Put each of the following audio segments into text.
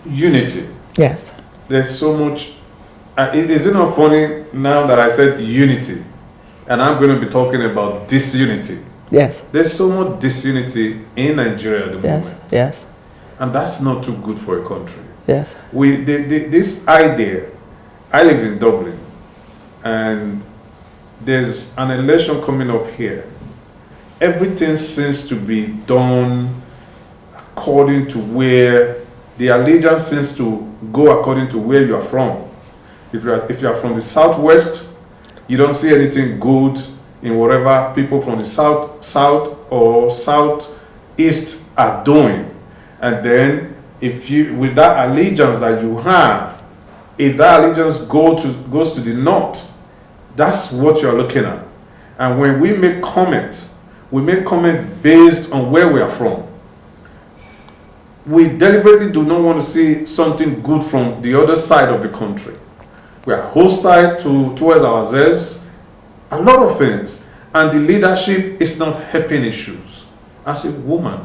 unity. Yes. There's so much. Is it not funny now that I said unity, and I'm going to be talking about disunity? Yes. There's so much disunity in Nigeria at the moment. Yes. And that's not too good for a country. Yes. This idea, I live in Dublin, and there's an election coming up here. Everything seems to be done according to where the allegiance seems to go according to where you are from. If you are from the southwest, you don't see anything good in whatever people from the south or southeast are doing. And then if you, with that allegiance that you have, if that allegiance goes to the north, that's what you're looking at. And when we make comments based on where we are from. We deliberately do not want to see something good from the other side of the country. We are hostile towards ourselves, a lot of things. And the leadership is not helping issues. As a woman,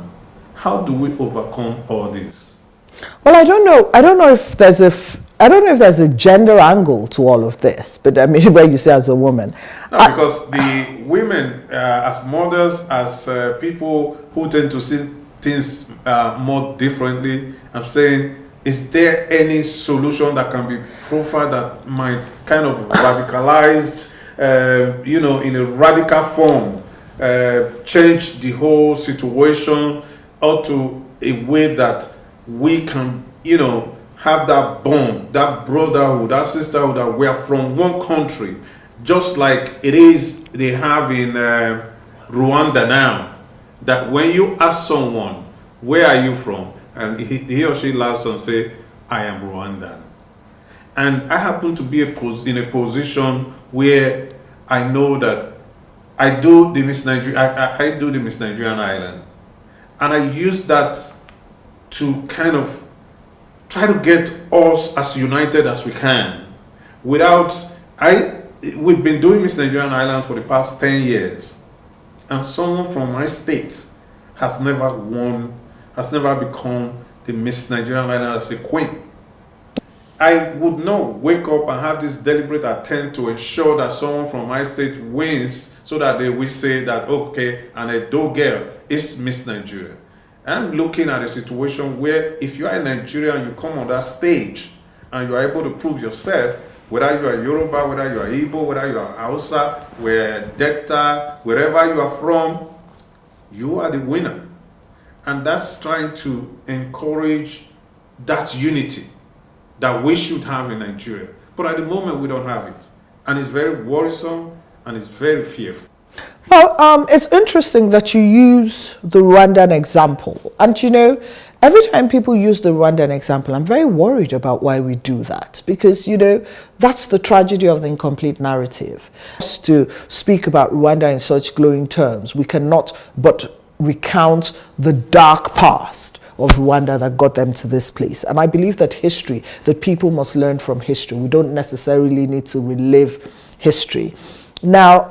how do we overcome all this? Well, I don't know if there's a gender angle to all of this, but I mean, where you say as a woman. No, because the women, as mothers, as people who tend to see things more differently, I'm saying, is there any solution that can be profiled that might kind of radicalized, in a radical form, change the whole situation, or to a way that we can, have that bond, that brotherhood, that sisterhood, that we are from one country, just like they have in Rwanda now. That when you ask someone, where are you from? And he or she laughs and say, I am Rwandan. And I happen to be in a position where I know that I do the Miss Nigerian Island. And I use that to kind of try to get us as united as we can. We've been doing Miss Nigerian Island for the past 10 years. And someone from my state has never become the Miss Nigerian Island as a queen. I would not wake up and have this deliberate attempt to ensure that someone from my state wins so that they will say that, okay, and a Edo girl is Miss Nigeria. I'm looking at a situation where if you are in Nigeria and you come on that stage and you are able to prove yourself, whether you are Yoruba, whether you are Igbo, whether you are Hausa, Delta, wherever you are from, you are the winner. And that's trying to encourage that unity that we should have in Nigeria. But at the moment, we don't have it. And it's very worrisome and it's very fearful. Well, it's interesting that you use the Rwandan example. And every time people use the Rwandan example, I'm very worried about why we do that. Because, that's the tragedy of the incomplete narrative. To speak about Rwanda in such glowing terms, we cannot but recount the dark past of Rwanda that got them to this place. And I believe that people must learn from history. We don't necessarily need to relive history. Now,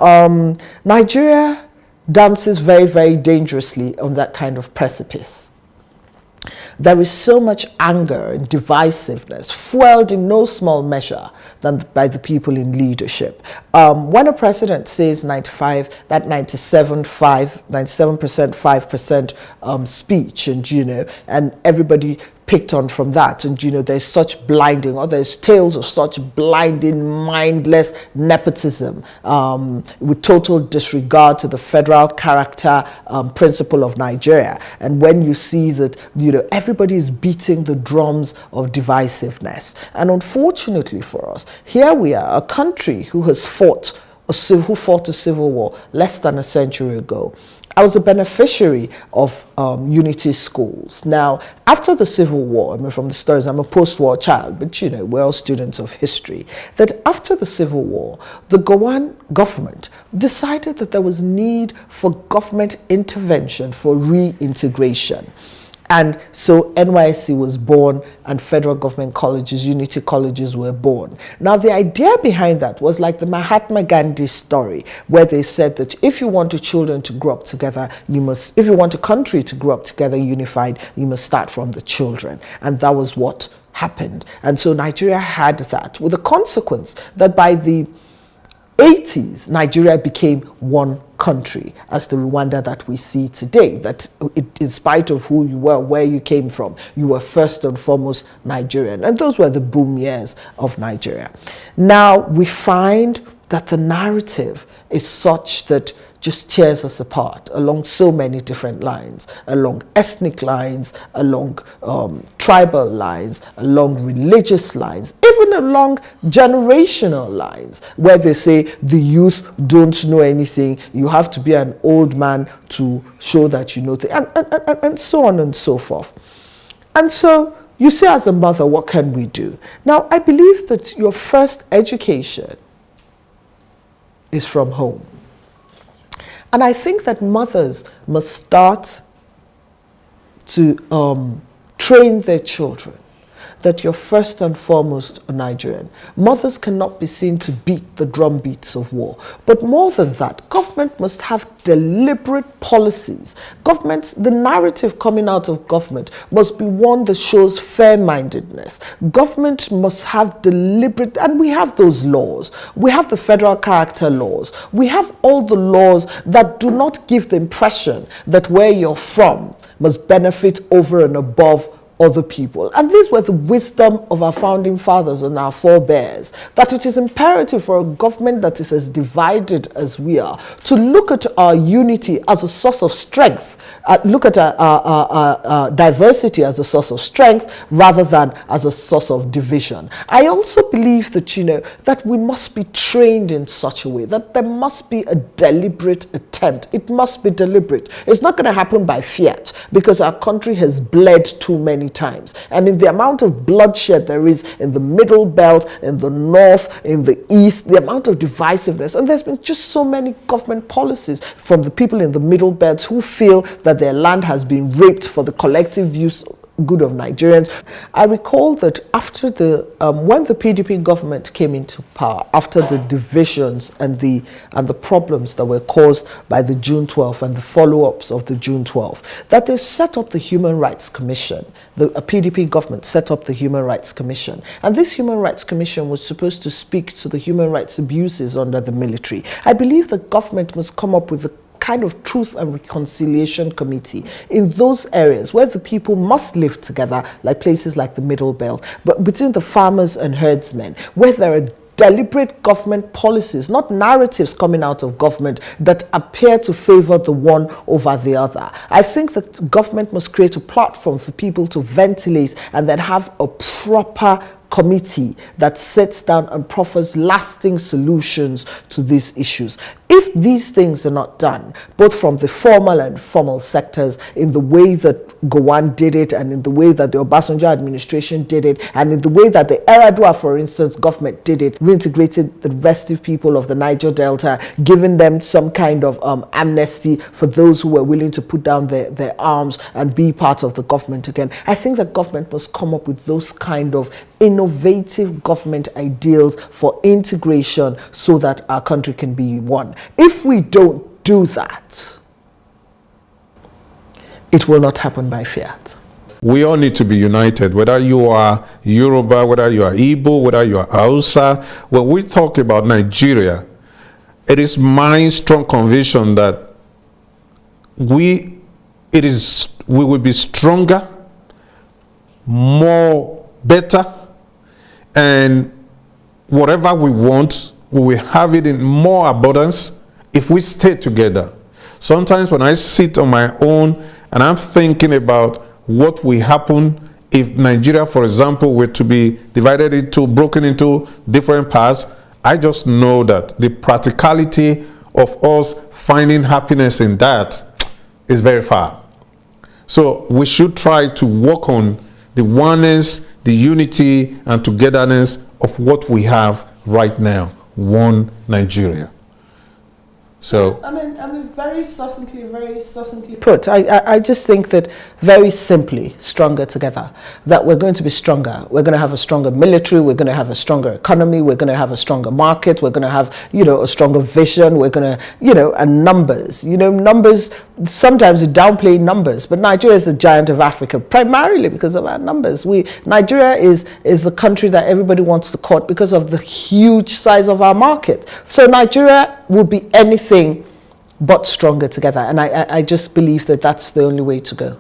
Nigeria dances very, very dangerously on that kind of precipice. There is so much anger and divisiveness, fueled in no small measure by the people in leadership. When a president says 95, that 97%, 5% speech, and everybody picked on from that, and there's such blinding, or there's tales of such blinding, mindless nepotism with total disregard to the federal character principle of Nigeria. And when you see that everybody is beating the drums of divisiveness, and unfortunately for us, here we are, a country who fought a civil war less than a century ago. I was a beneficiary of unity schools. Now, after the Civil War, from the stories, I'm a post-war child, but we're all students of history, that after the Civil War, the Gowon government decided that there was need for government intervention for reintegration. And so NYSC was born and federal government colleges, unity colleges were born. Now the idea behind that was like the Mahatma Gandhi story, where they said that if you want your children to grow up together, if you want a country to grow up together unified, you must start from the children. And that was what happened. And so Nigeria had that, with the consequence that by the 80s, Nigeria became one country, as the Rwanda that we see today, that in spite of who you were, where you came from, you were first and foremost Nigerian. And those were the boom years of Nigeria. Now we find that the narrative is such that just tears us apart along so many different lines, along ethnic lines, along tribal lines, along religious lines, even along generational lines, where they say the youth don't know anything, you have to be an old man to show that you know things, and so on and so forth. And so you say, as a mother, what can we do? Now, I believe that your first education is from home. And I think that mothers must start to train their children that you're first and foremost a Nigerian. Mothers cannot be seen to beat the drum beats of war. But more than that, government must have deliberate policies. The narrative coming out of government must be one that shows fair-mindedness. Government must have deliberate, and we have those laws. We have the federal character laws. We have all the laws that do not give the impression that where you're from must benefit over and above other people. And these were the wisdom of our founding fathers and our forebears, that it is imperative for a government that is as divided as we are to look at our unity as a source of strength, look at our diversity as a source of strength rather than as a source of division. I also believe that, that we must be trained in such a way that there must be a deliberate attempt. It must be deliberate. It's not going to happen by fiat, because our country has bled too many times. I mean, the amount of bloodshed there is in the middle belt, in the north, in the east, the amount of divisiveness, and there's been just so many government policies from the people in the middle belt who feel that their land has been raped for the collective use good of Nigerians. I recall that after when the PDP government came into power, after the divisions and the problems that were caused by the June 12th and the follow-ups of the June 12th, that they set up the Human Rights Commission. The PDP government set up the Human Rights Commission. And this Human Rights Commission was supposed to speak to the human rights abuses under the military. I believe the government must come up with a kind of truth and reconciliation committee in those areas where the people must live together, like places like the Middle Belt, but between the farmers and herdsmen, where there are deliberate government policies, not narratives coming out of government that appear to favor the one over the other. I think that government must create a platform for people to ventilate and then have a proper committee that sits down and proffers lasting solutions to these issues. If these things are not done, both from the formal and informal sectors, in the way that Gowon did it, and in the way that the Obasanjo administration did it, and in the way that the Eradua, for instance, government did it, reintegrated the restive people of the Niger Delta, giving them some kind of amnesty for those who were willing to put down their arms and be part of the government again. I think that government must come up with those kind of innovative government ideals for integration so that our country can be one. If we don't do that, it will not happen by fiat. We all need to be united, whether you are Yoruba, whether you are Igbo, whether you are Hausa. When we talk about Nigeria, it is my strong conviction that we will be stronger, better, and whatever we want, we will have it in more abundance if we stay together. Sometimes when I sit on my own and I'm thinking about what will happen if Nigeria, for example, were to be broken into different parts, I just know that the practicality of us finding happiness in that is very far. So we should try to work on the oneness, the unity and togetherness of what we have right now, one Nigeria. So I mean, very succinctly put. I just think that very simply, stronger together. That we're going to be stronger. We're going to have a stronger military. We're going to have a stronger economy. We're going to have a stronger market. We're going to have, a stronger vision. We're going to, and numbers. Numbers. Sometimes we downplay numbers, but Nigeria is the giant of Africa primarily because of our numbers. Nigeria is the country that everybody wants to court because of the huge size of our market. So Nigeria will be anything but stronger together, and I just believe that that's the only way to go.